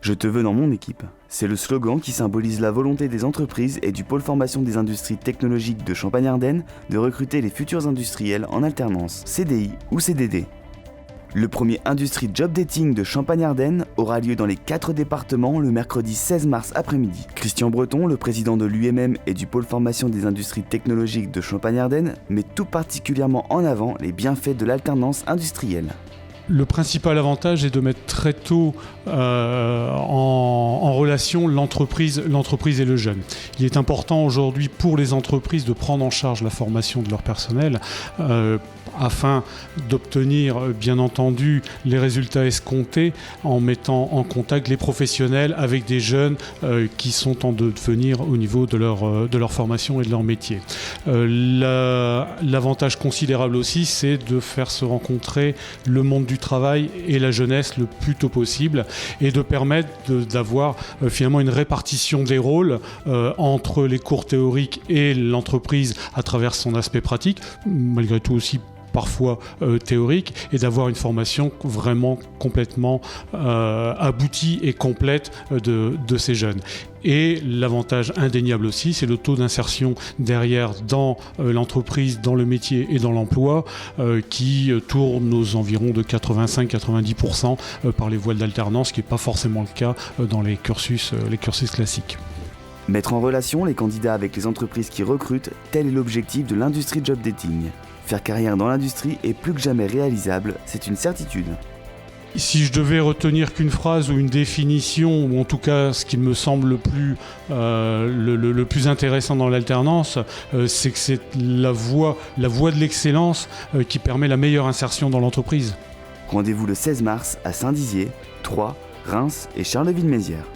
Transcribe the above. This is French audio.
Je te veux dans mon équipe. C'est le slogan qui symbolise la volonté des entreprises et du pôle formation des industries technologiques de Champagne-Ardenne de recruter les futurs industriels en alternance, CDI ou CDD. Le premier Industrie Job Dating de Champagne-Ardenne aura lieu dans les 4 départements le mercredi 16 mars après-midi. Christian Breton, le président de l'UMM et du pôle formation des industries technologiques de Champagne-Ardenne, met tout particulièrement en avant les bienfaits de l'alternance industrielle. Le principal avantage est de mettre très tôt en relation l'entreprise et le jeune. Il est important aujourd'hui pour les entreprises de prendre en charge la formation de leur personnel afin d'obtenir bien entendu les résultats escomptés en mettant en contact les professionnels avec des jeunes qui sont en devenir au niveau de leur formation et de leur métier. L'avantage considérable aussi, c'est de faire se rencontrer le monde du travail et la jeunesse le plus tôt possible et de permettre d'avoir finalement une répartition des rôles entre les cours théoriques et l'entreprise à travers son aspect pratique, malgré tout aussi parfois théorique, et d'avoir une formation vraiment complètement aboutie et complète de ces jeunes. Et l'avantage indéniable aussi, c'est le taux d'insertion derrière dans l'entreprise, dans le métier et dans l'emploi qui tourne aux environs de 85-90% par les voies d'alternance, ce qui n'est pas forcément le cas dans les cursus classiques. Mettre en relation les candidats avec les entreprises qui recrutent, tel est l'objectif de l'Industrie Job Dating. Faire carrière dans l'industrie est plus que jamais réalisable, c'est une certitude. Si je devais retenir qu'une phrase ou une définition, ou en tout cas ce qui me semble le plus intéressant dans l'alternance, c'est que c'est la voie de l'excellence qui permet la meilleure insertion dans l'entreprise. Rendez-vous le 16 mars à Saint-Dizier, Troyes, Reims et Charleville-Mézières.